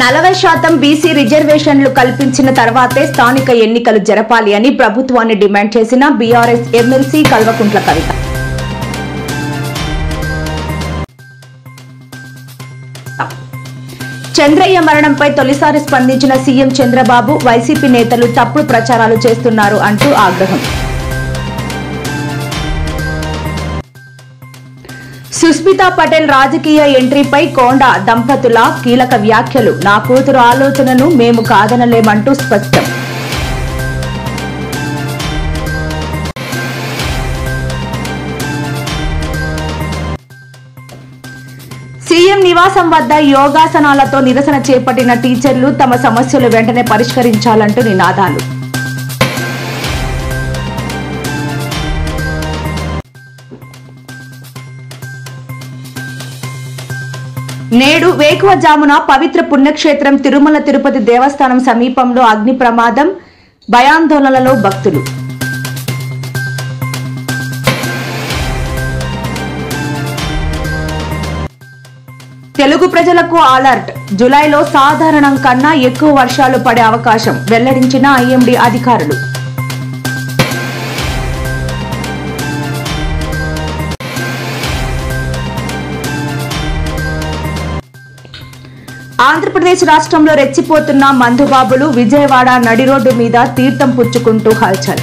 40% BC రిజర్వేషన్లు కల్పించిన తర్వాతే స్థానిక ఎన్నికలు జరపాలి అని ప్రభుత్వాన్ని డిమాండ్ చేసిన బీఆర్ఎస్ ఎమ్మెల్సీ కల్వకుంట్ల కవిత. చంద్రయ్య మరణంపై తొలిసారి స్పందించిన సీఎం చంద్రబాబు వైసీపీ నేతలు తప్పుడు ప్రచారాలు చేస్తున్నారు అంటూ ఆగ్రహం. సుస్మితా పటేల్ రాజకీయ ఎంట్రీపై కోండా దంపతుల కీలక వ్యాఖ్యలు. నా కూతురు ఆలోచనను మేము కాదనలేమంటూ స్పష్టం. సీఎం నివాసం వద్ద యోగాసనాలతో నిరసన చేపట్టిన టీచర్లు తమ సమస్యలు వెంటనే పరిష్కరించాలంటూ నినాదాలు. నేడు వేకువజామున పవిత్ర పుణ్యక్షేత్రం తిరుమల తిరుపతి దేవస్థానం సమీపంలో అగ్ని ప్రమాదం, భయాందోళనలో భక్తులు. తెలుగు ప్రజలకు అలర్ట్. జులైలో సాధారణం కన్నా ఎక్కువ వర్షాలు పడే అవకాశం వెల్లడించిన ఐఎండీ అధికారులు. ఆంధ్రప్రదేశ్ రాష్ట్రంలో రెచ్చిపోతున్న మందుబాబులు. విజయవాడ నడి రోడ్డు మీద తీర్థం పుచ్చుకుంటూ హల్చల్.